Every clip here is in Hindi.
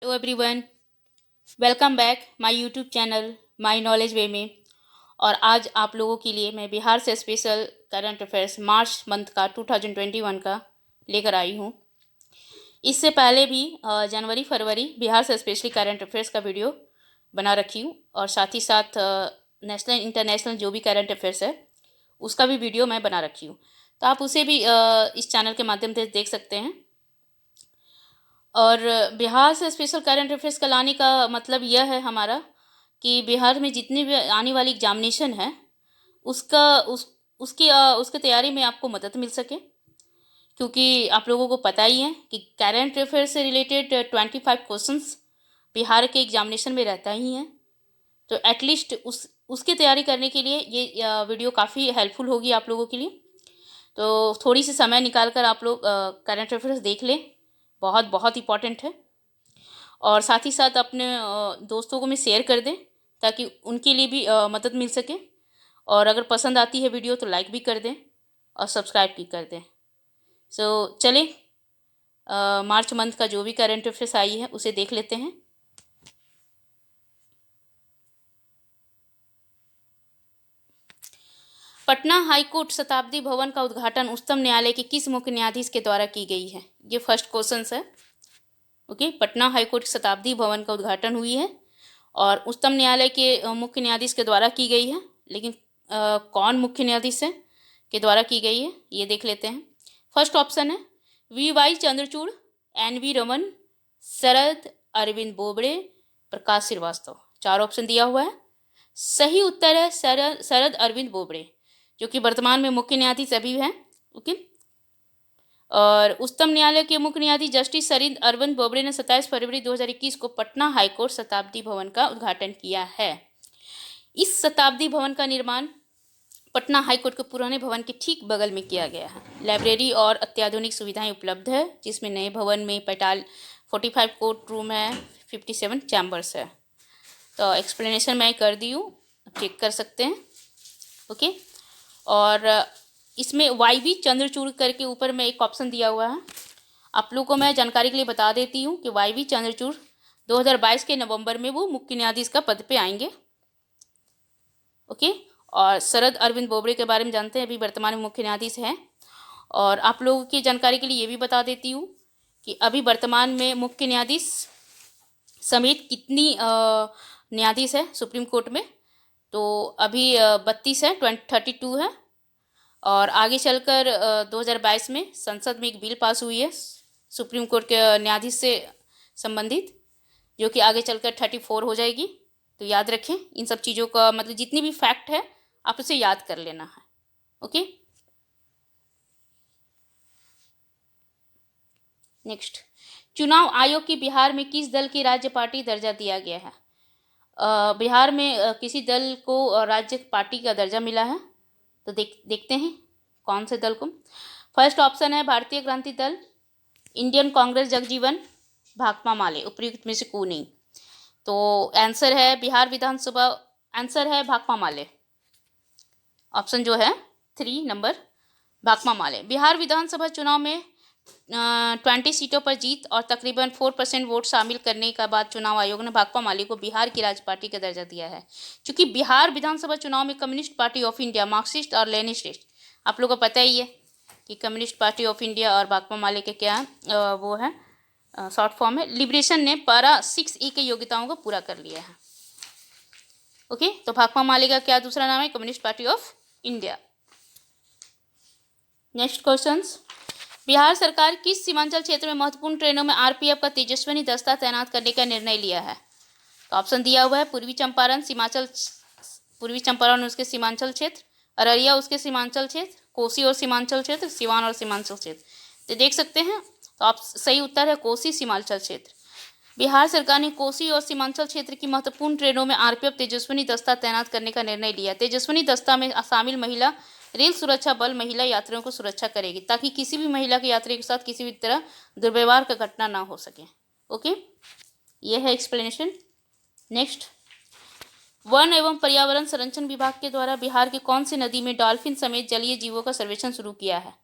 Hello everyone, welcome back my YouTube channel my knowledge way में। और आज आप लोगों के लिए मैं बिहार से special current affairs March month का 2021 का लेकर आई हूँ। इससे पहले भी जनवरी फरवरी बिहार से स्पेशली करंट अफेयर्स का वीडियो बना रखी हूँ, और साथ ही साथ नेशनल इंटरनेशनल जो भी करंट अफेयर्स है उसका भी वीडियो मैं बना रखी हूँ, तो आप उसे भी इस चैनल के माध्यम से देख सकते हैं। और बिहार से स्पेशल करंट अफेयर्स का लाने का मतलब यह है हमारा कि बिहार में जितनी भी आने वाली एग्जामिनेशन है उसका उसके तैयारी में आपको मदद मिल सके, क्योंकि आप लोगों को पता ही है कि करंट अफेयर से रिलेटेड 25 क्वेश्चंस बिहार के एग्जामिनेशन में रहता ही है। तो एटलीस्ट उसकी तैयारी करने के लिए ये वीडियो काफ़ी हेल्पफुल होगी आप लोगों के लिए। तो थोड़ी सी समय निकाल कर आप लोग करंट अफेयर्स देख लें, बहुत बहुत इम्पॉर्टेंट है। और साथ ही साथ अपने दोस्तों को में शेयर कर दें ताकि उनके लिए भी मदद मिल सके। और अगर पसंद आती है वीडियो तो लाइक भी कर दें और सब्सक्राइब भी कर दें। सो चले मार्च मंथ का जो भी करंट अफेयर्स आई है उसे देख लेते हैं। पटना हाईकोर्ट शताब्दी भवन का उद्घाटन उच्चतम न्यायालय के किस मुख्य न्यायाधीश के द्वारा की गई है? ये फर्स्ट क्वेश्चन है। ओके, पटना हाईकोर्ट शताब्दी भवन का उद्घाटन हुई है और उच्चतम न्यायालय के मुख्य न्यायाधीश के द्वारा की गई है, लेकिन कौन मुख्य न्यायाधीश है के द्वारा की गई है ये देख लेते हैं। फर्स्ट ऑप्शन है V Chandrachud, N Raman, Sharad Arvind Bobde, Prakash Shrivastava. 4 option दिया हुआ है। सही उत्तर है शरद अरविंद बोबड़े, जो कि वर्तमान में मुख्य न्यायाधीश अभी हैं। ओके, और उच्चतम न्यायालय के मुख्य न्यायाधीश जस्टिस शरद अरविंद बोबड़े ने 27 फरवरी 2021 को पटना हाईकोर्ट शताब्दी भवन का उद्घाटन किया है। इस शताब्दी भवन का निर्माण पटना हाईकोर्ट के पुराने भवन के ठीक बगल में किया गया है। लाइब्रेरी और अत्याधुनिक सुविधाएं उपलब्ध है, जिसमें नए भवन में 45 कोर्ट रूम है, 57 चैम्बर्स है। तो एक्सप्लेनेशन मैं कर दी हूँ, चेक कर सकते हैं। ओके, और इसमें वाई चंद्रचूड़ करके ऊपर में एक ऑप्शन दिया हुआ है। आप लोगों को मैं जानकारी के लिए बता देती हूँ कि वाई चंद्रचूड़ 2022 के नवंबर में वो मुख्य न्यायाधीश का पद पे आएंगे। ओके, और शरद अरविंद बोबड़े के बारे में जानते हैं, अभी वर्तमान में मुख्य न्यायाधीश हैं। और आप लोगों की जानकारी के लिए ये भी बता देती हूँ कि अभी वर्तमान में मुख्य न्यायाधीश समेत कितनी न्यायाधीश है सुप्रीम कोर्ट में। तो अभी 32 है, 32 है। और आगे चलकर 2022 में संसद में एक बिल पास हुई है सुप्रीम कोर्ट के न्यायाधीश से संबंधित, जो कि आगे चलकर 34 हो जाएगी। तो याद रखें इन सब चीज़ों का, मतलब जितनी भी फैक्ट है आप उसे याद कर लेना है। ओके, नेक्स्ट, चुनाव आयोग की बिहार में किस दल की राज्य पार्टी दर्जा दिया गया है? बिहार में किसी दल को राज्य पार्टी का दर्जा मिला है, तो देखते हैं कौन से दल को। फर्स्ट ऑप्शन है भारतीय क्रांति दल, इंडियन कांग्रेस जगजीवन, भाकपा माले। उपयुक्त में से कोई नहीं, तो आंसर है बिहार विधानसभा, आंसर है भाकपा माले। ऑप्शन जो है 3 नंबर भाकपा माले। बिहार विधानसभा चुनाव में 20 सीटों पर जीत और तकरीबन 4% वोट शामिल करने के बाद चुनाव आयोग ने भाकपा माले को बिहार की राज्य पार्टी का दर्जा दिया है। क्योंकि बिहार विधानसभा चुनाव में communist party of India, Marxist और लेनिनिस्ट, आप लोगों को पता ही है कि कम्युनिस्ट पार्टी ऑफ इंडिया और भाकपा माले के क्या वो है शॉर्ट फॉर्म है, लिबरेशन ने पारा 6E के योग्यताओं को पूरा कर लिया है। ओके, तो भाकपा माले का क्या दूसरा नाम है? Communist party of India. Next questions, Bihar सरकार किस सीमांचल क्षेत्र में महत्वपूर्ण ट्रेनों में आरपीएफ का तेजस्विनी दस्ता तैनात करने का निर्णय लिया है? तो ऑप्शन दिया हुआ है पूर्वी चंपारण, पूर्वी चंपारण उसके सीमांचल क्षेत्र, अररिया उसके सीमांचल क्षेत्र, कोसी और सीमांचल क्षेत्र, सिवान और सीमांचल क्षेत्र। तो देख सकते हैं, तो आप सही उत्तर है कोसी सीमांचल क्षेत्र। बिहार सरकार ने कोसी और सीमांचल क्षेत्र की महत्वपूर्ण ट्रेनों में आरपीएफ तेजस्विनी दस्ता तैनात करने का निर्णय लिया। तेजस्विनी दस्ता में शामिल महिला रेल सुरक्षा बल महिला यात्रियों को सुरक्षा करेगी, ताकि किसी भी महिला के यात्री के साथ किसी भी तरह दुर्व्यवहार का घटना ना हो सके। ओके, ये है एक्सप्लेनेशन। नेक्स्ट, वन एवं पर्यावरण संरक्षण विभाग के द्वारा बिहार के कौन सी नदी में डॉल्फिन समेत जलीय जीवों का सर्वेक्षण शुरू किया है?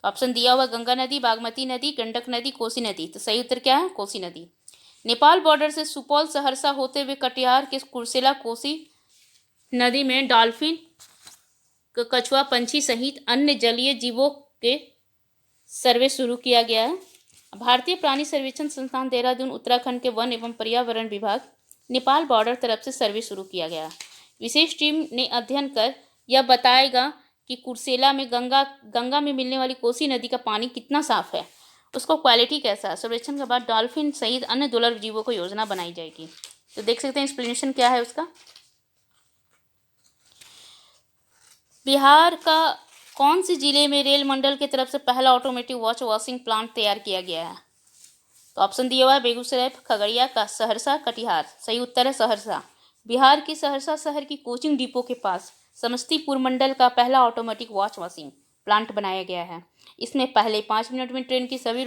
ऑप्शन दिया हुआ गंगा नदी, बागमती नदी, गंडक नदी, कोसी नदी। तो सही उत्तर क्या है? कोसी नदी। नेपाल बॉर्डर से सुपौल सहरसा होते हुए कटिहार के कुर्सेला कोसी नदी में डॉल्फिन, कछुआ पंछी सहित अन्य जलीय जीवों के सर्वे शुरू किया गया है। भारतीय प्राणी सर्वेक्षण संस्थान देहरादून उत्तराखंड के वन एवं पर्यावरण विभाग नेपाल बॉर्डर तरफ से सर्वे शुरू किया गया। विशेष टीम ने अध्ययन कर यह बताएगा कि कुर्सेला में गंगा में मिलने वाली कोसी नदी का पानी कितना साफ है, उसको क्वालिटी कैसा है। सर्वेक्षण के बाद डॉल्फिन सहित अन्य दुर्लभ जीवों को योजना बनाई जाएगी। तो देख सकते हैं एक्सप्लेनेशन क्या है उसका। बिहार का कौन से जिले में रेल मंडल की तरफ से पहला ऑटोमेटिक वॉशिंग प्लांट तैयार किया गया है? तो ऑप्शन दिया हुआ है बेगूसराय, खगड़िया का, सहरसा, कटिहार। सही उत्तर है सहरसा। बिहार की सहरसा शहर की कोचिंग डिपो के पास समस्तीपुर मंडल का पहला ऑटोमेटिक वॉशिंग प्लांट बनाया गया है। इसमें पहले 5 मिनट में ट्रेन की सभी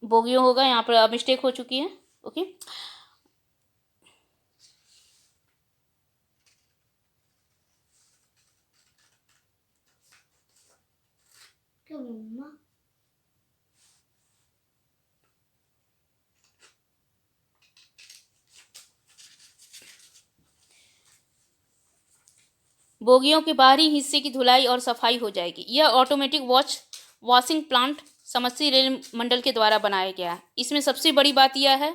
बोगियों होगा, यहाँ पर मिस्टेक हो चुकी है। ओके, बोगियों के बाहरी हिस्से की धुलाई और सफाई हो जाएगी। यह ऑटोमेटिक वॉशिंग प्लांट समस्ती रेल मंडल के द्वारा बनाया गया है। इसमें सबसे बड़ी बात यह है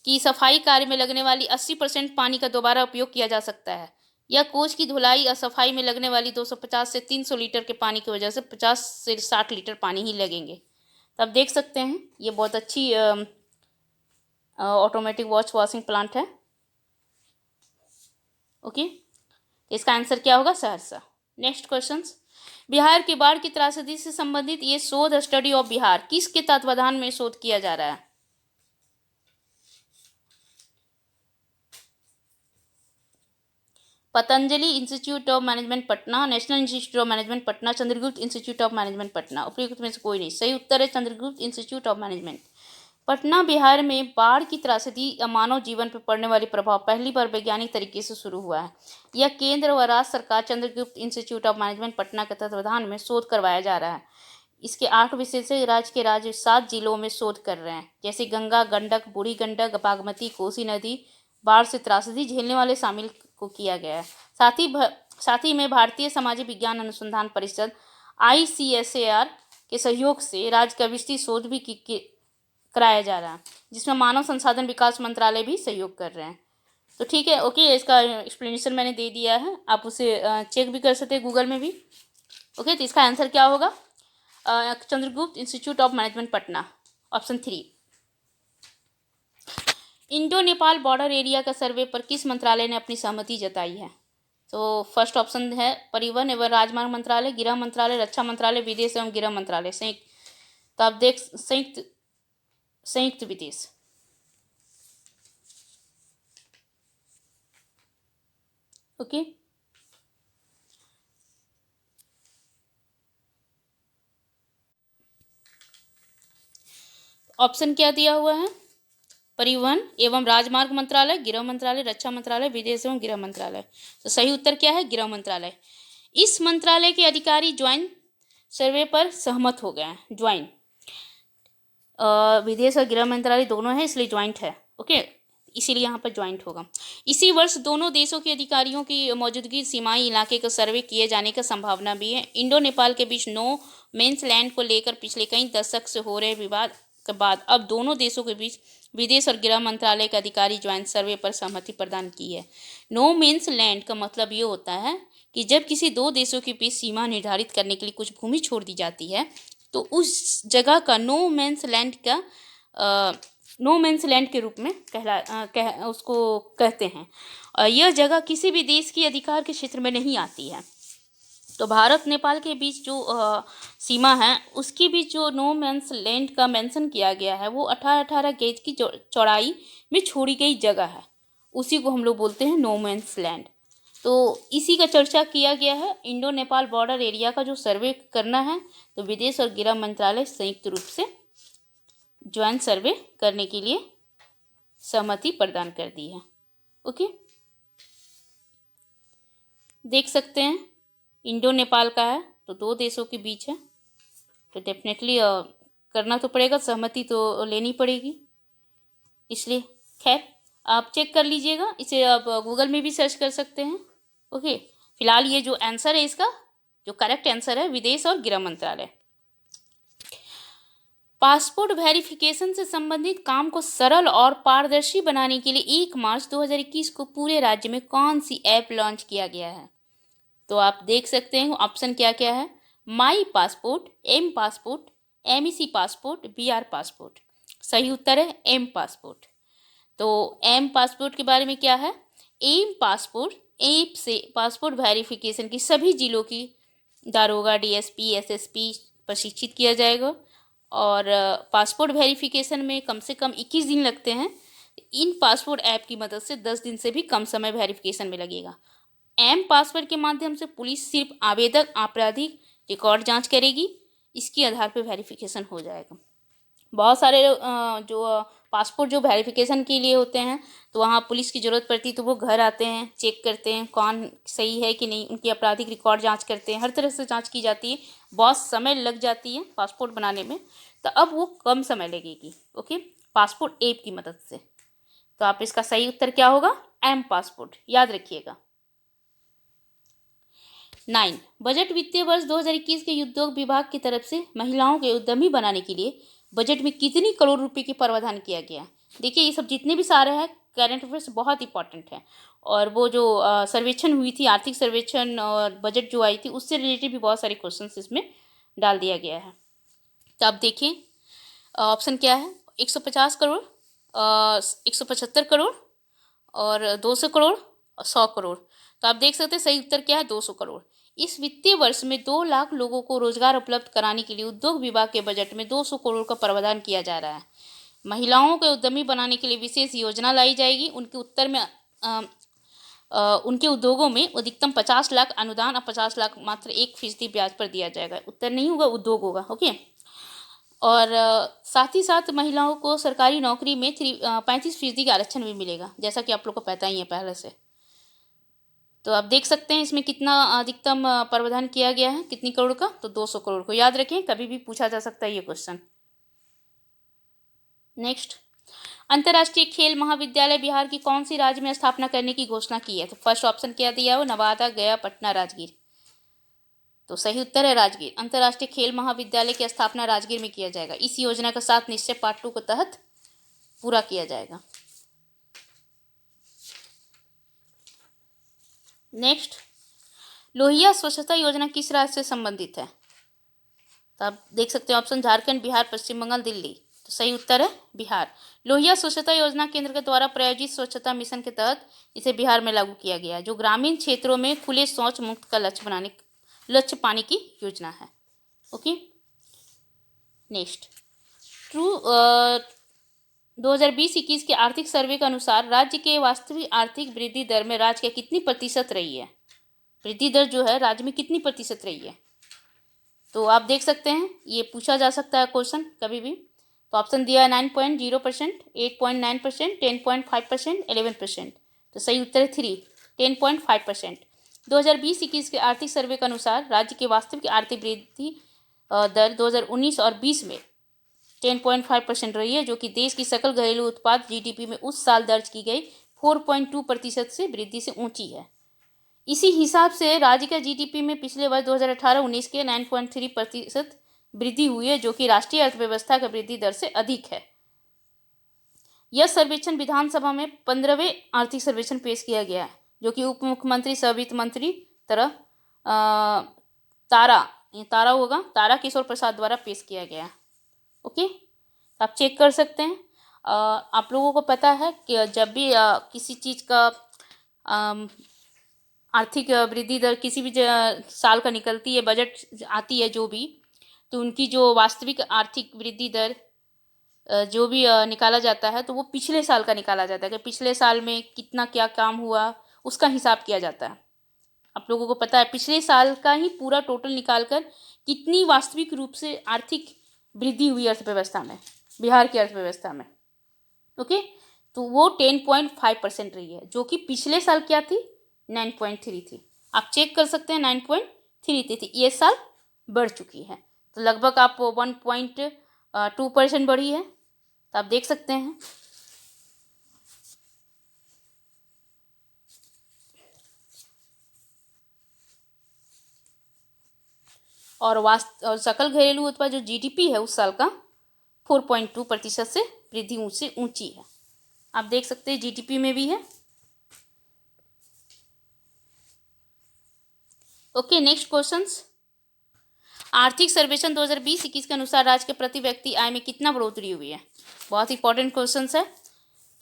कि सफाई कार्य में लगने वाली 80% पानी का दोबारा उपयोग किया जा सकता है। यह कोच की धुलाई और सफाई में लगने वाली 250 से 300 लीटर के पानी की वजह से 50 से 60 लीटर पानी ही लगेंगे। तो आप देख सकते हैं ये बहुत अच्छी ऑटोमेटिक वॉशिंग प्लांट है। ओके, इसका आंसर क्या होगा? सहरसा। नेक्स्ट क्वेश्चन, बिहार की बाढ़ की त्रासदी से संबंधित ये शोध स्टडी ऑफ बिहार किसके तत्वाधान में शोध किया जा रहा है? Patanjali institute of management Patna, national institute of management Patna, Chandragupta institute of management Patna. उपयुक्त में से कोई नहीं। सही उत्तर है Chandragupta institute of management Patna. Bihar में बाढ़ की त्रासदी या मानव जीवन पर पड़ने वाले प्रभाव पहली बार वैज्ञानिक तरीके से शुरू हुआ है। यह केंद्र व राज्य सरकार Chandragupta institute of management Patna के तत्वाधान में शोध करवाया जा रहा है। इसके 8 विशेषज्ञ राज्य 7 जिलों में शोध कर रहे हैं, जैसे गंगा, गंडक, बूढ़ी गंडक, बागमती, कोसी नदी बाढ़ से त्रासदी झेलने वाले शामिल को किया गया है। साथ ही में भारतीय सामाजिक विज्ञान अनुसंधान परिषद ICSAR के सहयोग से राज्य का विस्तृत शोध भी कराया जा रहा है, जिसमें मानव संसाधन विकास मंत्रालय भी सहयोग कर रहे हैं। तो ठीक है, ओके, इसका एक्सप्लेनेशन मैंने दे दिया है, आप उसे चेक भी कर सकते हैं गूगल में भी। ओके, तो इसका आंसर क्या होगा? Chandragupta institute of management Patna, option 3। Indo Nepal border area का सर्वे पर किस मंत्रालय ने अपनी सहमति जताई है? तो फर्स्ट ऑप्शन है परिवहन एवं राजमार्ग मंत्रालय, गृह मंत्रालय, रक्षा मंत्रालय, विदेश एवं गृह मंत्रालय, संयुक्त। तो आप देख संयुक्त विदेश। ओके, ऑप्शन क्या दिया हुआ है? परिवहन एवं राजमार्ग मंत्रालय, गृह मंत्रालय, रक्षा मंत्रालय, विदेश एवं गृह मंत्रालय। तो सही उत्तर क्या है? गृह मंत्रालय। इस मंत्रालय के अधिकारी ज्वाइंट सर्वे पर सहमत हो गए हैं। ज्वाइंट विदेश और गृह मंत्रालय दोनों है, इसलिए ज्वाइंट है। ओके, इसीलिए यहाँ पर ज्वाइंट होगा। इसी वर्ष दोनों देशों के अधिकारियों की मौजूदगी सीमाई इलाके का सर्वे किए जाने की संभावना भी है। इंडो नेपाल के बीच नो मेंस लैंड को लेकर पिछले कई दशक से हो रहे विवाद के बाद अब दोनों देशों के बीच विदेश और गृह मंत्रालय के अधिकारी ज्वाइंट सर्वे पर सहमति प्रदान की है। नो मेंस लैंड का मतलब ये होता है कि जब किसी दो देशों के बीच सीमा निर्धारित करने के लिए कुछ भूमि छोड़ दी जाती है तो उस जगह का नो मेंस लैंड के रूप में उसको कहते हैं। यह जगह किसी भी देश की अधिकार के क्षेत्र में नहीं आती है। तो भारत नेपाल के बीच जो सीमा है उसके बीच जो नो मेंस लैंड का मेंशन किया गया है वो 18 गेज की चौड़ाई में छोड़ी गई जगह है, उसी को हम लोग बोलते हैं नो मेंस लैंड। तो इसी का चर्चा किया गया है। इंडो नेपाल बॉर्डर एरिया का जो सर्वे करना है तो विदेश और गृह मंत्रालय संयुक्त रूप से ज्वाइंट सर्वे करने के लिए सहमति प्रदान कर दी है। ओके, देख सकते हैं इंडो नेपाल का है तो दो देशों के बीच है, तो डेफिनेटली करना तो पड़ेगा, सहमति तो लेनी पड़ेगी, इसलिए खैर आप चेक कर लीजिएगा, इसे आप गूगल में भी सर्च कर सकते हैं। ओके, फिलहाल ये जो आंसर है इसका, जो करेक्ट आंसर है विदेश और गृह मंत्रालय। पासपोर्ट वेरिफिकेशन से संबंधित काम को सरल और पारदर्शी बनाने के लिए 1 मार्च 2021 को पूरे राज्य में कौन सी ऐप लॉन्च किया गया है? तो आप देख सकते हैं ऑप्शन क्या क्या है। My passport, M passport, MEC passport, BR passport. सही उत्तर है एम पासपोर्ट। तो एम पासपोर्ट के बारे में क्या है? एम पासपोर्ट ऐप से पासपोर्ट वेरिफिकेशन की सभी जिलों की दारोगा, DSP, SSP प्रशिक्षित किया जाएगा और पासपोर्ट वेरिफिकेशन में कम से कम 21 दिन लगते हैं। इन पासपोर्ट ऐप की मदद से 10 दिन से भी कम समय वेरिफिकेशन में लगेगा। एम पासवर्ड के माध्यम से पुलिस सिर्फ आवेदक आपराधिक रिकॉर्ड जांच करेगी, इसके आधार पर वेरिफिकेशन हो जाएगा। बहुत सारे जो पासपोर्ट जो वेरिफिकेशन के लिए होते हैं तो वहाँ पुलिस की ज़रूरत पड़ती है, तो वो घर आते हैं, चेक करते हैं कौन सही है कि नहीं, उनकी आपराधिक रिकॉर्ड जांच करते हैं, हर तरह से जांच की जाती है, बहुत समय लग जाती है पासपोर्ट बनाने में, तो अब वो कम समय लगेगी। ओके, पासपोर्ट ऐप की मदद से। तो आप इसका सही उत्तर क्या होगा? एम पासपोर्ट, याद रखिएगा। 9 बजट वित्तीय वर्ष 2021 के उद्योग विभाग की तरफ से महिलाओं के उद्यमी बनाने के लिए बजट में कितनी करोड़ रुपए की प्रावधान किया गया? देखिए ये सब जितने भी सारे हैं करंट अफेयर्स बहुत इंपॉर्टेंट है, और वो जो सर्वेक्षण हुई थी, आर्थिक सर्वेक्षण और बजट जो आई थी, उससे रिलेटेड भी बहुत सारे क्वेश्चंस इसमें डाल दिया गया है। तो आप देखिए ऑप्शन क्या है? 150 करोड़, 175 करोड़ और 200 करोड़ और 100 करोड़। तो आप देख सकते हैं सही उत्तर क्या है? 200 करोड़। इस वित्तीय वर्ष में 2 लाख लोगों को रोजगार उपलब्ध कराने के लिए उद्योग विभाग के बजट में 200 करोड़ का प्रावधान किया जा रहा है। महिलाओं को उद्यमी बनाने के लिए विशेष योजना लाई जाएगी। उनके उत्तर में उनके उद्योगों में अधिकतम 50 लाख अनुदान और 50 लाख मात्र 1% ब्याज पर दिया जाएगा। उत्तर नहीं होगा, उद्योग होगा। ओके, और साथ ही साथ महिलाओं को सरकारी नौकरी में 35% का आरक्षण भी मिलेगा, जैसा कि आप लोग को पता ही है पहले से। तो आप देख सकते हैं इसमें कितना अधिकतम प्रावधान किया गया है, कितनी करोड़ का? तो 200 करोड़ को याद रखें, कभी भी पूछा जा सकता है ये क्वेश्चन। नेक्स्ट, अंतर्राष्ट्रीय खेल महाविद्यालय बिहार की कौन सी राज्य में स्थापना करने की घोषणा की है? तो फर्स्ट ऑप्शन क्या दिया है? नवादा, गया, पटना, राजगीर। तो सही उत्तर है राजगीर। अंतर्राष्ट्रीय खेल महाविद्यालय की स्थापना राजगीर में किया जाएगा। इस योजना का 7 निश्चय पार्ट 2 के तहत पूरा किया जाएगा। नेक्स्ट, लोहिया स्वच्छता योजना किस राज्य से संबंधित है? तो आप देख सकते हैं ऑप्शन झारखंड, बिहार, पश्चिम बंगाल, दिल्ली। तो सही उत्तर है बिहार। लोहिया स्वच्छता योजना केंद्र के द्वारा प्रायोजित स्वच्छता मिशन के तहत इसे बिहार में लागू किया गया है, जो ग्रामीण क्षेत्रों में खुले शौच मुक्त का लक्ष्य पाने की योजना है। ओके, नेक्स्ट, 2020-21 के आर्थिक सर्वे के अनुसार राज्य के वास्तविक आर्थिक वृद्धि दर में राज्य के कितनी प्रतिशत रही है? वृद्धि दर जो है राज्य में कितनी प्रतिशत रही है? तो आप देख सकते हैं ये पूछा जा सकता है क्वेश्चन कभी भी। तो ऑप्शन दिया है 9.0%, 8.9%, 10.5%, 11%। तो सही उत्तर है 3, 10.5%। 2020-21 के आर्थिक सर्वे के अनुसार राज्य के वास्तविक आर्थिक वृद्धि दर 2019 और 20 में 10.5% रही है, जो कि देश की सकल घरेलू उत्पाद GDP में उस साल दर्ज की गई 4.2% से वृद्धि से ऊंची है। इसी हिसाब से राज्य का GDP में पिछले वर्ष 2018-19 के 9.3% वृद्धि हुई है, जो कि राष्ट्रीय अर्थव्यवस्था की वृद्धि दर से अधिक है। यह सर्वेक्षण विधानसभा में 15वें आर्थिक सर्वेक्षण पेश किया गया है, जो कि उप मुख्यमंत्री सह वित्त मंत्री तारा किशोर प्रसाद द्वारा पेश किया गया है। ओके, आप चेक कर सकते हैं। आप लोगों को पता है कि जब भी किसी चीज़ का आर्थिक वृद्धि दर किसी भी साल का निकलती है, बजट आती है जो भी, तो उनकी जो वास्तविक आर्थिक वृद्धि दर जो भी निकाला जाता है, तो वो पिछले साल का निकाला जाता है कि पिछले साल में कितना क्या काम हुआ, उसका हिसाब किया जाता है। आप लोगों को पता है पिछले साल का ही पूरा टोटल निकाल कर कितनी वास्तविक रूप से आर्थिक वृद्धि हुई अर्थव्यवस्था में, बिहार की अर्थव्यवस्था में। ओके, तो वो 10.5% रही है, जो कि पिछले साल क्या थी? 9.3 थी। आप चेक कर सकते हैं 9.3 थी, ये साल बढ़ चुकी है। तो लगभग आप 2% बढ़ी है, तो आप देख सकते हैं। और सकल घरेलू उत्पाद जो जीडीपी है उस साल का 4.2% से वृद्धि ऊंची है। आप देख सकते हैं जीडीपी में भी है। Okay, next questions. आर्थिक सर्वेक्षण 2020-21 के अनुसार राज्य के प्रति व्यक्ति आय में कितना बढ़ोतरी हुई है? बहुत इंपॉर्टेंट क्वेश्चन है।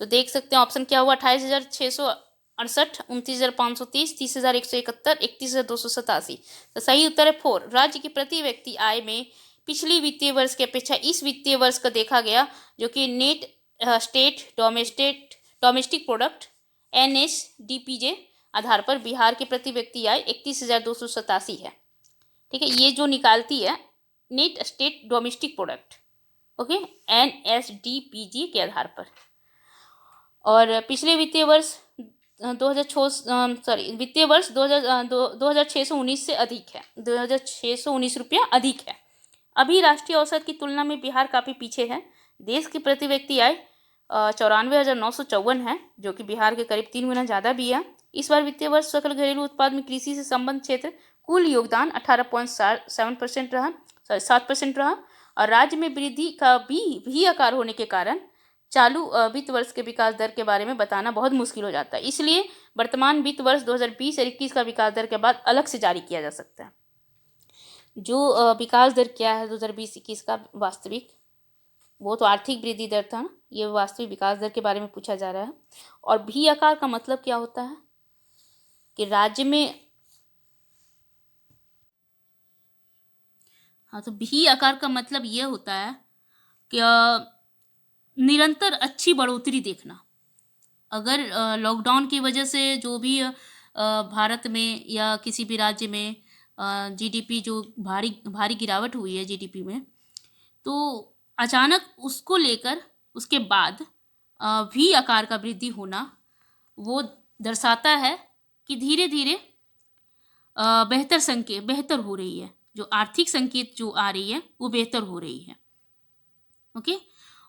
तो देख सकते हैं ऑप्शन क्या हुआ, 28,668, 29,530, 30,171, 31,287। तो सही उत्तर है 4। राज्य की प्रति व्यक्ति आय में पिछली वित्तीय वर्ष की अपेक्षा इस वित्तीय वर्ष का देखा गया, जो कि net state domestic product NSDPJ आधार पर बिहार की प्रति व्यक्ति आय 31,287 है। ठीक है, ये जो निकालती है net state domestic product, okay, NSDPJ के आधार पर। और पिछले वित्तीय वर्ष 2619 से अधिक है, 2619 रुपया अधिक है। अभी राष्ट्रीय औसत की तुलना में बिहार काफ़ी पीछे है। देश की प्रति व्यक्ति आय 94,954 है, जो कि बिहार के करीब 3 गुना ज़्यादा भी है। इस बार वित्तीय वर्ष सकल घरेलू उत्पाद में कृषि से संबंध क्षेत्र कुल योगदान 18.7% रहा और राज्य में वृद्धि का भी आकार होने के कारण चालू वित्त वर्ष के विकास दर के बारे में बताना बहुत मुश्किल हो जाता है। इसलिए वर्तमान वित्त वर्ष 2020 और 21 का विकास दर के बाद अलग से जारी किया जा सकता है। जो विकास दर क्या है 2020-21 का वास्तविक, वो तो आर्थिक वृद्धि दर था ना, ये वास्तविक विकास दर के बारे में पूछा जा रहा है। और भी आकार का मतलब क्या होता है कि राज्य में, हाँ, तो भी आकार का मतलब ये होता है कि निरंतर अच्छी बढ़ोतरी देखना। अगर लॉकडाउन की वजह से जो भी भारत में या किसी भी राज्य में जीडीपी जो भारी गिरावट हुई है जीडीपी में, तो अचानक उसको लेकर उसके बाद भी आकार का वृद्धि होना वो दर्शाता है कि धीरे धीरे बेहतर हो रही है। जो आर्थिक संकेत जो आ रही है वो बेहतर हो रही है, ओके,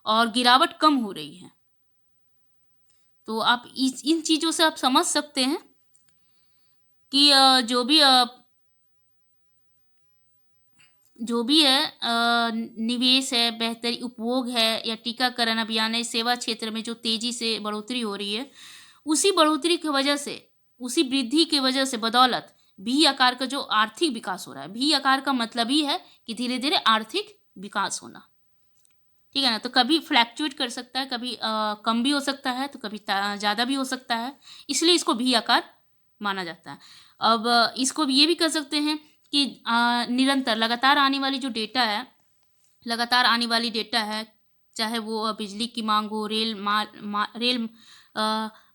और गिरावट कम हो रही है। तो आप इन चीज़ों से आप समझ सकते हैं कि जो भी है निवेश है, बेहतर उपभोग है या टीकाकरण अभियान है, सेवा क्षेत्र में जो तेजी से बढ़ोतरी हो रही है, उसी बढ़ोतरी की वजह से, उसी वृद्धि की वजह से बदौलत भी आकार का जो आर्थिक विकास हो रहा है। भी आकार का मतलब ही है कि धीरे धीरे आर्थिक विकास होना, ठीक है ना। तो कभी फ्लैक्चुएट कर सकता है, कभी कम भी हो सकता है, तो कभी ज़्यादा भी हो सकता है, इसलिए इसको भी आकार माना जाता है। अब इसको ये भी कर सकते हैं कि निरंतर लगातार आने वाली जो डेटा है, लगातार आने वाली डेटा है, चाहे वो बिजली की मांग हो,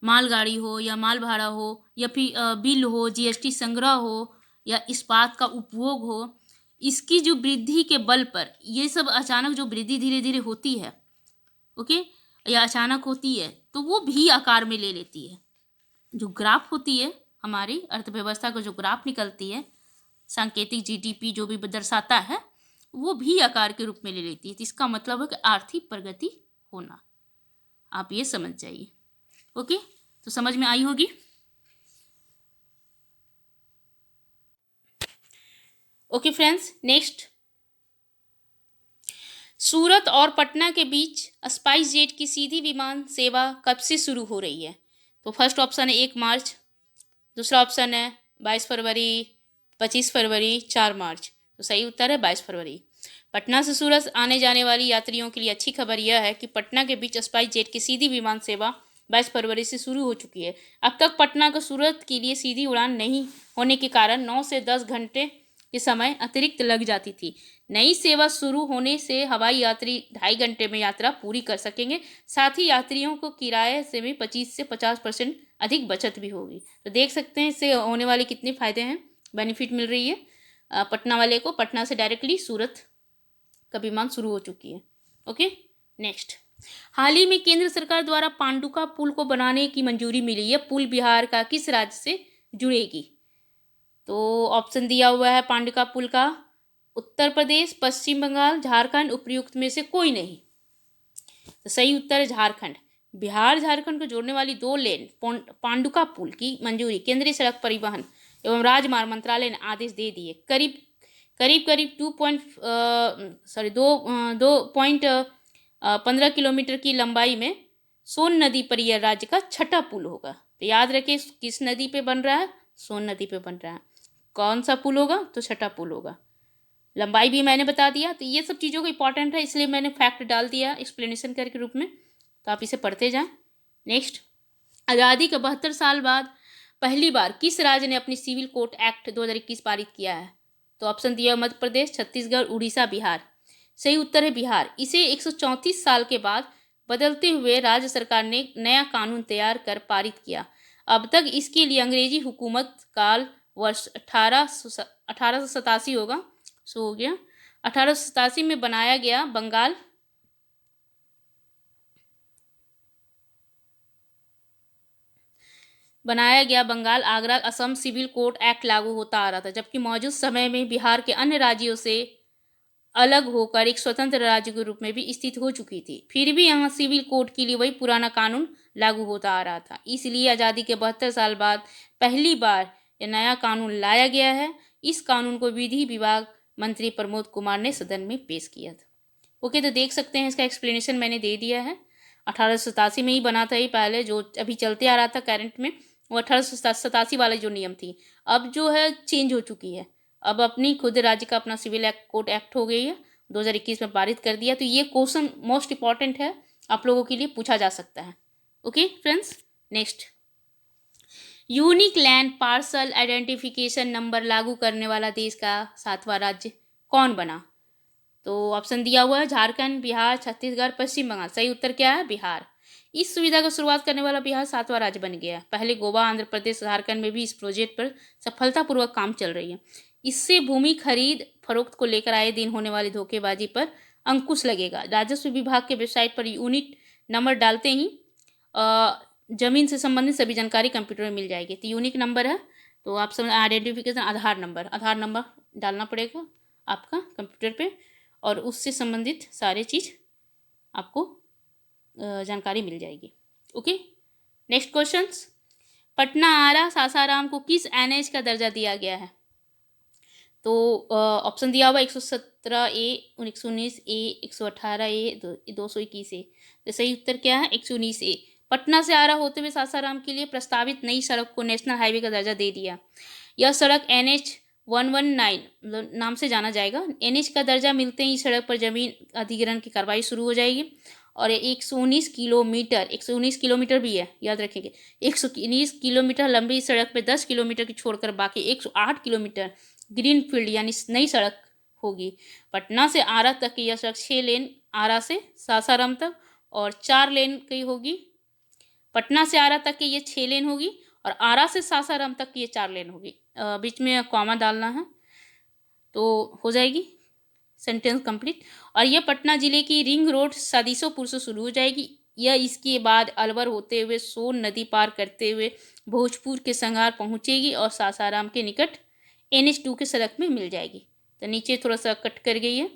मालगाड़ी हो या माल भाड़ा हो या फिर बिल हो, जीएसटी संग्रह हो या इस्पात का उपभोग हो, इसकी जो वृद्धि के बल पर ये सब अचानक जो वृद्धि धीरे धीरे होती है, ओके, या अचानक होती है, तो वो भी आकार में ले लेती है। जो ग्राफ होती है हमारी अर्थव्यवस्था का, जो ग्राफ निकलती है, सांकेतिक जीडीपी जो भी दर्शाता है, वो भी आकार के रूप में ले लेती है। तो इसका मतलब है कि आर्थिक प्रगति होना। आप ये समझ जाइए, ओके। तो समझ में आई होगी। ओके फ्रेंड्स, नेक्स्ट, सूरत और पटना के बीच स्पाइस जेट की सीधी विमान सेवा कब से शुरू हो रही है? तो फर्स्ट ऑप्शन है 1 मार्च, दूसरा ऑप्शन है 22 फरवरी, 25 फरवरी, 4 मार्च। तो सही उत्तर है 22 फरवरी। पटना से सूरत आने जाने वाली यात्रियों के लिए अच्छी खबर यह है कि पटना के बीच स्पाइस जेट की सीधी विमान सेवा 22 फरवरी से शुरू हो चुकी है। अब तक पटना को सूरत के लिए सीधी उड़ान नहीं होने के कारण 9 से 10 घंटे के समय अतिरिक्त लग जाती थी। नई सेवा शुरू होने से हवाई यात्री 2.5 घंटे में यात्रा पूरी कर सकेंगे। साथ ही यात्रियों को किराए से भी 25 से 50% अधिक बचत भी होगी। तो देख सकते हैं इससे होने वाले कितने फ़ायदे हैं, बेनिफिट मिल रही है पटना वाले को। पटना से डायरेक्टली सूरत का विमान शुरू हो चुकी है, ओके। नेक्स्ट, हाल ही में केंद्र सरकार द्वारा पांडुका पुल को बनाने की मंजूरी मिली है। पुल बिहार का किस राज्य से जुड़ेगी? तो ऑप्शन दिया हुआ है पांडुका पुल का उत्तर प्रदेश, पश्चिम बंगाल, झारखंड, उपयुक्त में से कोई नहीं। तो सही उत्तर है झारखंड। बिहार झारखंड को जोड़ने वाली 2 लेन पांडुका पुल की मंजूरी केंद्रीय सड़क परिवहन एवं राजमार्ग मंत्रालय ने आदेश दे दिए। करीब करीब 2.15 किलोमीटर की लंबाई में सोन नदी पर यह राज्य का छठा पुल होगा। तो याद रखिए किस नदी पे बन रहा है, सोन नदी पे बन रहा है। कौन सा पुल होगा, तो छठा पुल होगा। लंबाई भी मैंने बता दिया। तो ये सब चीज़ों को इंपॉर्टेंट है, इसलिए मैंने फैक्ट डाल दिया एक्सप्लेनेशन करके रूप में, तो आप इसे पढ़ते जाएं। नेक्स्ट, आज़ादी के 72 साल बाद पहली बार किस राज्य ने अपनी सिविल कोड एक्ट 2021 पारित किया है? तो ऑप्शन दिया मध्य प्रदेश, छत्तीसगढ़, उड़ीसा, बिहार। सही उत्तर है बिहार। इसे 134 साल के बाद बदलते हुए राज्य सरकार ने नया कानून तैयार कर पारित किया। अब तक इसके लिए अंग्रेजी हुकूमत काल वर्ष 1887 होगा, सो हो गया 1887 में बनाया गया Bengal Agra Assam civil code act लागू होता आ रहा था, जबकि मौजूद समय में बिहार के अन्य राज्यों से अलग होकर एक स्वतंत्र राज्य के रूप में भी स्थित हो चुकी थी। फिर भी यहाँ सिविल कोड के लिए वही पुराना कानून लागू होता आ रहा था। इसलिए आज़ादी के 72 साल बाद पहली बार यह नया कानून लाया गया है। इस कानून को विधि विभाग मंत्री प्रमोद कुमार ने सदन में पेश किया था। ओके, तो देख सकते हैं इसका एक्सप्लेनेशन मैंने दे दिया है। 1887 में ही बना था ये पहले, जो अभी चलते आ रहा था करंट में, वो 1887 वाला जो नियम थी, अब जो है चेंज हो चुकी है। अब अपनी खुद राज्य का अपना सिविल कोड एक्ट हो गई है, 2021 में पारित कर दिया। तो ये क्वेश्चन मोस्ट इंपॉर्टेंट है, आप लोगों के लिए पूछा जा सकता है। Okay friends, next, unique land parcel identification number लागू करने वाला देश का 7वां राज्य कौन बना? तो ऑप्शन दिया हुआ है झारखंड, बिहार, छत्तीसगढ़, पश्चिम बंगाल। सही उत्तर क्या है? बिहार। इस सुविधा की शुरुआत करने वाला बिहार 7वां राज्य बन गया। पहले गोवा, आंध्र प्रदेश, झारखंड में भी इस प्रोजेक्ट पर सफलतापूर्वक काम चल रही है। इससे भूमि खरीद फरोख्त को लेकर आए दिन होने वाली धोखेबाजी पर अंकुश लगेगा। राजस्व विभाग के वेबसाइट पर यूनिट नंबर डालते ही जमीन से संबंधित सभी जानकारी कंप्यूटर में मिल जाएगी। तो यूनिक नंबर है, तो आप समझ आइडेंटिफिकेशन आधार नंबर डालना पड़ेगा आपका कंप्यूटर पे, और उससे संबंधित सारे चीज़ आपको जानकारी मिल जाएगी। ओके, नेक्स्ट क्वेश्चंस, पटना आरा सासाराम को किस एनएच का दर्जा दिया गया है? तो ऑप्शन दिया हुआ 117A, 119A, 118A, 221A। तो सही उत्तर क्या है? 119A। पटना से आरा होते हुए सासाराम के लिए प्रस्तावित नई सड़क को नेशनल हाईवे का दर्जा दे दिया। यह सड़क NH 119 नाम से जाना जाएगा। NH का दर्जा मिलते ही सड़क पर जमीन अधिग्रहण की कार्रवाई शुरू हो जाएगी, और 119 किलोमीटर भी है, याद रखेंगे। 119 किलोमीटर लंबी सड़क पर 10 किलोमीटर की छोड़कर बाकी 108 किलोमीटर ग्रीन फील्ड यानी नई सड़क होगी। पटना से आरा तक की यह सड़क 6 लेन आरा से सासाराम तक और 4 लेन की होगी। पटना से आरा तक की ये 6 लेन होगी, और आरा से सासाराम तक की ये 4 लेन होगी। बीच में कॉमा डालना है तो हो जाएगी सेंटेंस कंप्लीट। और यह पटना जिले की रिंग रोड सादिसोपुर से शुरू हो जाएगी। यह इसके बाद अलवर होते हुए सोन नदी पार करते हुए भोजपुर के संगार पहुंचेगी और सासाराम के निकट NH2 के सड़क में मिल जाएगी। तो नीचे थोड़ा सा कट कर गई है,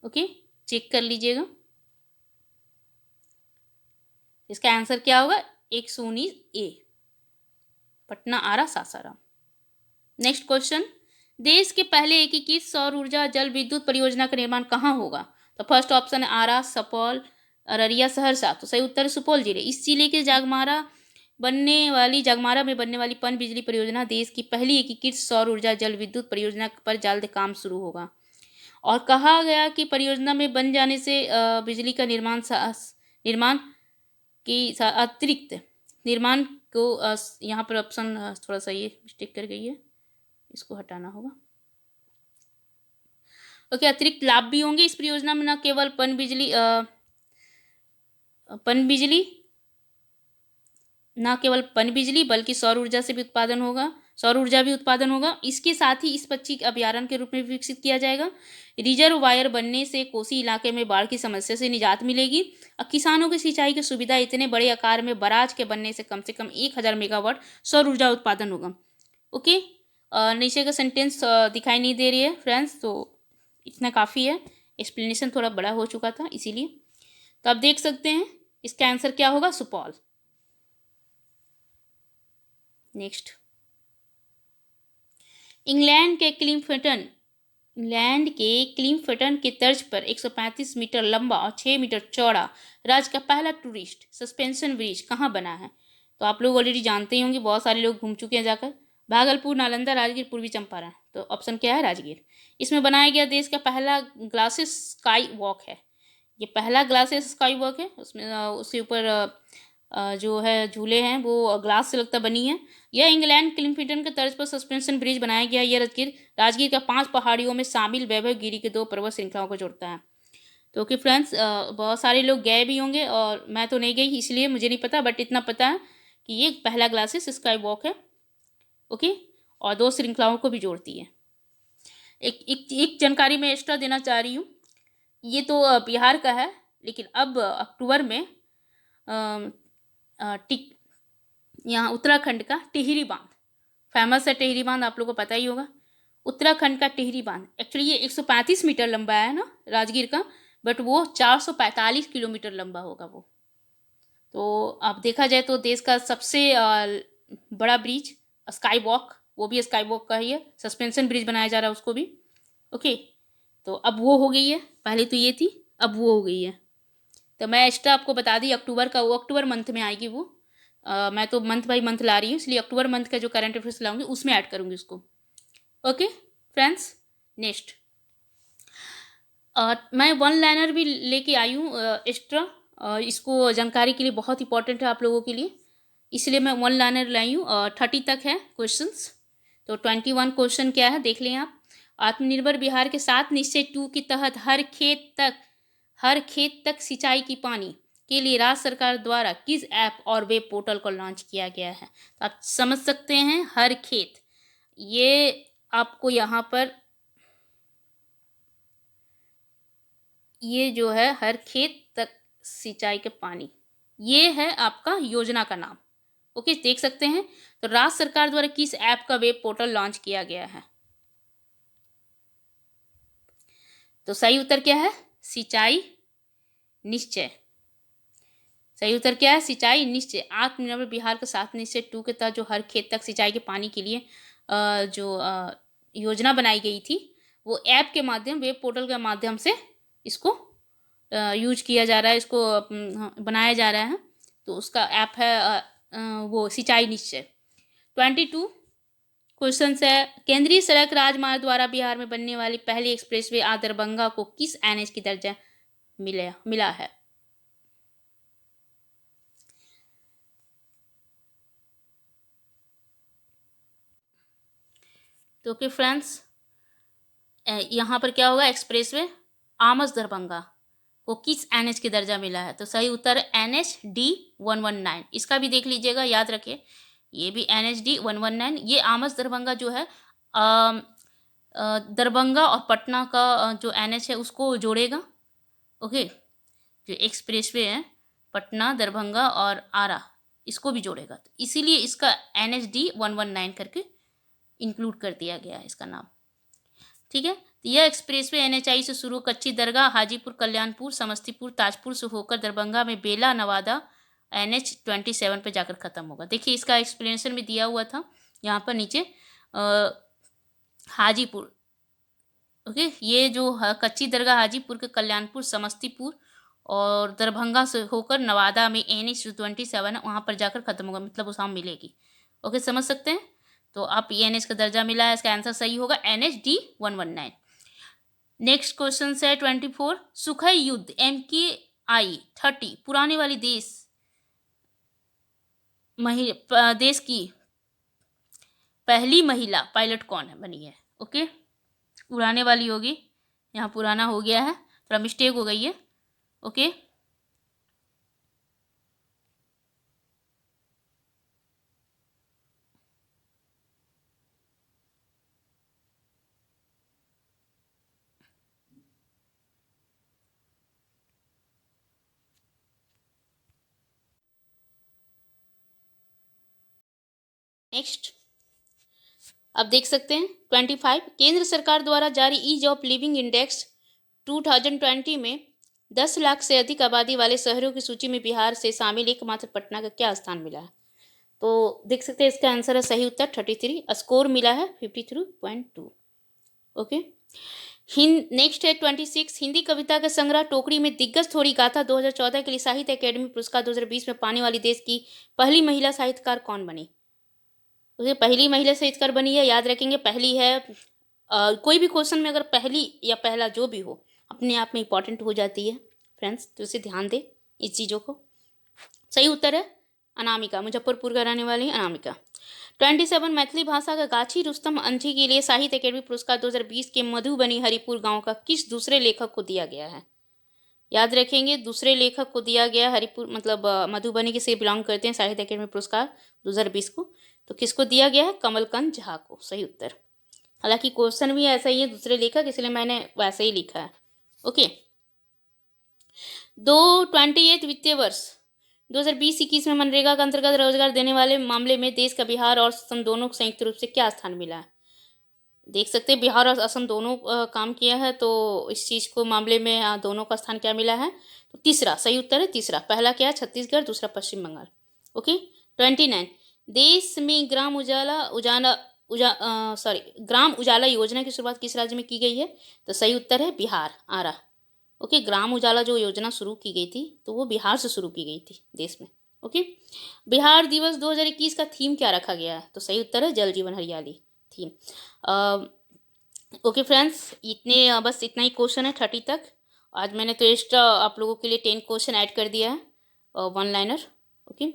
ओके, चेक कर लीजिएगा। इसका आंसर क्या होगा? 119A, पटना आरा सासाराम। नेक्स्ट क्वेश्चन, देश के पहले एकीकृत सौर ऊर्जा जल विद्युत परियोजना का निर्माण कहाँ होगा? तो फर्स्ट ऑप्शन है आरा, सुपौल, अररिया, सहरसा। तो सही उत्तर है सुपौल जिले। इस जिले के जगमारा में बनने वाली पन बिजली परियोजना देश की पहली एकीकृत सौर ऊर्जा जल विद्युत परियोजना पर जल्द काम शुरू होगा। और कहा गया कि परियोजना में बन जाने से बिजली का निर्माण अतिरिक्त निर्माण को यहाँ पर ऑप्शन थोड़ा सा ये मिस्टेक कर गई है, इसको हटाना होगा। ओके, अतिरिक्त लाभ भी होंगे इस परियोजना में। न केवल पन बिजली बल्कि सौर ऊर्जा भी उत्पादन होगा। इसके साथ ही इस पक्षी अभयारण्य के रूप में विकसित किया जाएगा। रिजर्व वायर बनने से कोसी इलाके में बाढ़ की समस्या से निजात मिलेगी और किसानों की सिंचाई की सुविधा इतने बड़े आकार में बराज के बनने से कम 1000 मेगावाट सौर ऊर्जा उत्पादन होगा। ओके, नीचे का सेंटेंस दिखाई नहीं दे रही है फ्रेंड्स, तो इतना काफ़ी है, एक्सप्लेनेशन थोड़ा बड़ा हो चुका था इसीलिए। तो आप देख सकते हैं इसका आंसर क्या होगा, सुपौल। नेक्स्ट, इंग्लैंड के क्लिमफटन के तर्ज पर 135 मीटर लंबा और 6 मीटर चौड़ा राज्य का पहला टूरिस्ट सस्पेंशन ब्रिज कहाँ बना है? तो आप लोग ऑलरेडी जानते ही होंगे, बहुत सारे लोग घूम चुके हैं जाकर। भागलपुर, नालंदा, राजगीर, पूर्वी चंपारण। तो ऑप्शन क्या है, राजगीर। इसमें बनाया गया देश का पहला ग्लासेस स्काई वॉक है। ये पहला ग्लासेस स्काई वॉक है। उसमें उसके ऊपर जो है झूले हैं वो ग्लास से लगता बनी है। यह इंग्लैंड क्लिमफटन के तर्ज पर सस्पेंशन ब्रिज बनाया गया। यह राजगीर का 5 पहाड़ियों में शामिल वैभव गिरी के 2 पर्वत श्रृंखलाओं को जोड़ता है। तो ओके फ्रेंड्स, बहुत सारे लोग गए भी होंगे और मैं तो नहीं गई इसलिए मुझे नहीं पता, बट इतना पता है कि ये पहला ग्लासेस स्काई वॉक है। ओके, और 2 श्रृंखलाओं को भी जोड़ती है। एक जानकारी मैं एक्स्ट्रा देना चाह रही हूँ। ये तो बिहार का है, लेकिन अब अक्टूबर में यहाँ उत्तराखंड का टिहरी बांध फेमस है। टिहरी बांध आप लोगों को पता ही होगा। उत्तराखंड का टिहरी बांध एक्चुअली ये 135 मीटर लंबा है ना राजगीर का, बट वो 445 किलोमीटर लंबा होगा वो। तो अब देखा जाए तो देश का सबसे बड़ा ब्रिज स्काई वॉक, वो भी स्काई वॉक का ही है। सस्पेंशन ब्रिज बनाया जा रहा है उसको भी। ओके, तो अब वो हो गई है, पहले तो ये थी, अब वो हो गई है। तो मैं एक्स्ट्रा आपको बता दी अक्टूबर का, वो अक्टूबर मंथ में आएगी वो। मैं तो मंथ बाई मंथ ला रही हूँ, इसलिए अक्टूबर मंथ का जो करंट अफेयर्स लाऊंगी उसमें ऐड करूँगी उसको। ओके फ्रेंड्स, नेक्स्ट मैं वन लाइनर भी लेके आई हूँ एक्स्ट्रा। इसको जानकारी के लिए बहुत इंपॉर्टेंट है आप लोगों के लिए, इसलिए मैं वन लाइनर लाई हूँ। 30 तक है क्वेश्चंस। तो 21 क्वेश्चन क्या है देख लें आप। आत्मनिर्भर बिहार के 7 निश्चय 2 के तहत हर खेत तक सिंचाई की पानी के लिए राज्य सरकार द्वारा किस ऐप और वेब पोर्टल को लॉन्च किया गया है? तो आप समझ सकते हैं हर खेत, ये आपको यहाँ पर ये जो है हर खेत तक सिंचाई के पानी, ये है आपका योजना का नाम। ओके, देख सकते हैं। तो राज्य सरकार द्वारा किस ऐप का वेब पोर्टल लॉन्च किया गया है? तो सही उत्तर क्या है, सिंचाई निश्चय। सही उत्तर क्या है, सिंचाई निश्चय। आत्मनिर्भर बिहार का 7 निश्चय 2 के तहत जो हर खेत तक सिंचाई के पानी के लिए जो योजना बनाई गई थी, वो ऐप के माध्यम, वेब पोर्टल के माध्यम से इसको यूज किया जा रहा है, इसको बनाया जा रहा है। तो उसका ऐप है वो सिंचाई निश्चय। 22 क्वेश्चन है, केंद्रीय सड़क राजमार्ग द्वारा बिहार में बनने वाली पहली एक्सप्रेसवे आज दरभंगा को किस एनएच की दर्जा मिला है? तो ओके फ्रेंड्स, यहाँ पर क्या होगा, एक्सप्रेसवे आमस दरभंगा को किस एनएच की दर्जा मिला है? तो सही उत्तर है NH-D119। इसका भी देख लीजिएगा, याद रखिए, ये भी NH-D119। ये आमस दरभंगा जो है दरभंगा और पटना का जो एनएच है उसको जोड़ेगा। ओके, जो एक्सप्रेसवे है पटना, दरभंगा और आरा, इसको भी जोड़ेगा। तो इसीलिए इसका NH-D119 करके इंक्लूड कर दिया गया है इसका नाम। ठीक है, तो यह एक्सप्रेसवे NHI से शुरू कच्ची दरगाह, हाजीपुर, कल्याणपुर, समस्तीपुर, ताजपुर से होकर दरभंगा में बेला, नवादा NH-27 पे जाकर ख़त्म होगा। देखिए इसका एक्सप्लेनेशन भी दिया हुआ था यहाँ पर नीचे। हाजीपुर, ओके, ये जो कच्ची दरगाह हाजीपुर के कल्याणपुर, समस्तीपुर और दरभंगा से होकर नवादा में NH-27 है, वहाँ पर जाकर ख़त्म होगा, मतलब उस मिलेगी। ओके, समझ सकते हैं। तो आप NH का दर्जा मिला है, इसका आंसर सही होगा NH-D119। नेक्स्ट क्वेश्चन है 24, सुखई युद्ध MKI-30 पुराने वाली देश की पहली महिला पायलट कौन है बनी है? ओके, पुराने वाली होगी, यहाँ पुराना हो गया है, थोड़ा मिस्टेक हो गई है। ओके, नेक्स्ट अब देख सकते हैं 25, केंद्र सरकार द्वारा जारी ईज ऑफ लिविंग इंडेक्स 2020 में 10 लाख से अधिक आबादी वाले शहरों की सूची में बिहार से शामिल एकमात्र पटना का क्या स्थान मिला है? तो देख सकते हैं इसका आंसर है सही उत्तर 33, स्कोर मिला है 53.2। ओके, नेक्स्ट है 26, हिंदी कविता का संग्रह टोकरी में दिग्गज थोड़ी गाथा 2014 के लिए साहित्य अकेडमी पुरस्कार 2020 में पाने वाली देश की पहली महिला साहित्यकार कौन बनी? तो पहली महिला साहित्यकार बनी है, याद रखेंगे पहली है। कोई भी क्वेश्चन में अगर पहली या पहला जो भी हो अपने आप में इंपॉर्टेंट हो जाती है फ्रेंड्स, तो इसे ध्यान दें इस चीज़ों को। सही उत्तर है अनामिका, मुजफ्फरपुर का रहने वाली अनामिका। 27, मैथिली भाषा का गाछी रुस्तम अंझी के लिए साहित्य अकेडमी पुरस्कार 2020 के मधुबनी हरिपुर गांव का किस दूसरे लेखक को दिया गया है? याद रखेंगे दूसरे लेखक को दिया गया, हरिपुर मतलब मधुबनी के से बिलोंग करते हैं साहित्य अकेडमी पुरस्कार 2020 को। तो किसको दिया गया है? कमलकांत झा को। सही उत्तर। हालांकि क्वेश्चन भी ऐसा ही है दूसरे लेखक, इसलिए मैंने वैसे ही लिखा है। ओके, 28 वित्तीय वर्ष 2020-21 में मनरेगा के अंतर्गत रोजगार देने वाले मामले में देश का बिहार और असम दोनों को संयुक्त रूप से क्या स्थान मिला है? देख सकते हैं बिहार और असम दोनों काम किया है, तो इस चीज़ को मामले में दोनों का स्थान क्या मिला है? तो तीसरा सही उत्तर है तीसरा। पहला क्या है? छत्तीसगढ़, दूसरा पश्चिम बंगाल। ओके, 29, देश में ग्राम उजाला योजना की शुरुआत किस राज्य में की गई है? तो सही उत्तर है बिहार, आरा। ओके, ग्राम उजाला जो योजना शुरू की गई थी तो वो बिहार से शुरू की गई थी देश में। ओके, बिहार दिवस 2021 का थीम क्या रखा गया है? तो सही उत्तर है जल जीवन हरियाली थीम। ओके फ्रेंड्स, इतने बस इतना ही क्वेश्चन है 30 तक। आज मैंने तो एक्स्ट्रा आप लोगों के लिए 10 क्वेश्चन ऐड कर दिया है, वन लाइनर। ओके,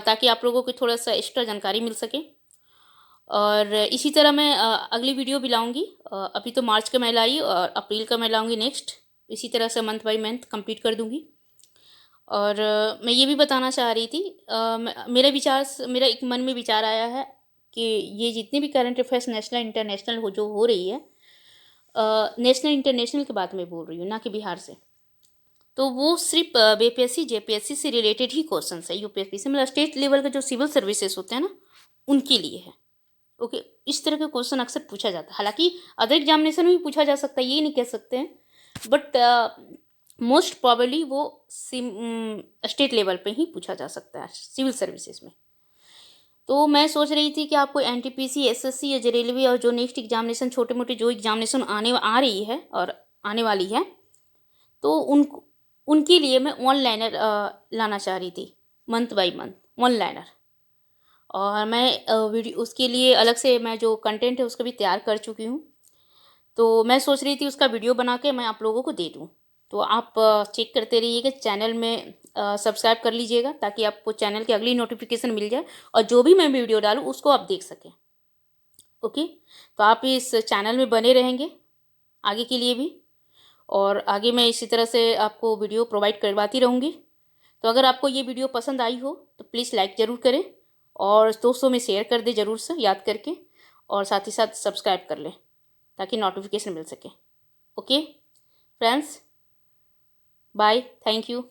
ताकि आप लोगों को थोड़ा सा एक्स्ट्रा जानकारी मिल सके। और इसी तरह मैं अगली वीडियो भी लाऊंगी। अभी तो मार्च का मैं लाई और अप्रैल का मैं लाऊंगी नेक्स्ट। इसी तरह से मंथ बाय मंथ कंप्लीट कर दूंगी। और मैं ये भी बताना चाह रही थी, मेरा एक मन में विचार आया है कि ये जितने भी करंट अफेयर्स नेशनल इंटरनेशनल जो हो रही है, नेशनल इंटरनेशनल की बात मैं बोल रही हूँ, ना कि बिहार से, तो वो सिर्फ बीपीएससी जेपीएससी से रिलेटेड ही क्वेश्चन है। यूपीएससी से मतलब स्टेट लेवल के जो सिविल सर्विसेज होते हैं ना, उनके लिए है। ओके, इस तरह के क्वेश्चन अक्सर पूछा जाता है। हालांकि अदर एग्जामिनेशन में भी पूछा जा सकता है, ये नहीं कह सकते हैं, बट मोस्ट प्रॉबली वो स्टेट लेवल पे ही पूछा जा सकता है सिविल सर्विसेज में। तो मैं सोच रही थी कि आपको एनटीपीसी, एसएससी या रेलवे और जो नेक्स्ट एग्जामिनेशन छोटे मोटे जो एग्जामिनेशन आ रही है और आने वाली है, तो उनके लिए मैं वन लाइनर लाना चाह रही थी, month by month one liner. और मैं वीडियो उसके लिए अलग से मैं जो कंटेंट है उसका भी तैयार कर चुकी हूँ। तो मैं सोच रही थी उसका वीडियो बना के मैं आप लोगों को दे दूँ। तो आप चेक करते रहिएगा, चैनल में सब्सक्राइब कर लीजिएगा ताकि आपको चैनल की अगली नोटिफिकेशन मिल जाए और जो भी मैं वीडियो डालूँ उसको आप देख सकें। ओके, तो आप इस चैनल में बने रहेंगे आगे के लिए भी, और आगे मैं इसी तरह से आपको वीडियो प्रोवाइड करवाती रहूँगी। तो अगर आपको ये वीडियो पसंद आई हो तो प्लीज़ लाइक ज़रूर करें और दोस्तों में शेयर कर दें ज़रूर से याद करके, और साथ ही साथ सब्सक्राइब कर लें ताकि नोटिफिकेशन मिल सके। Okay friends, bye, thank you.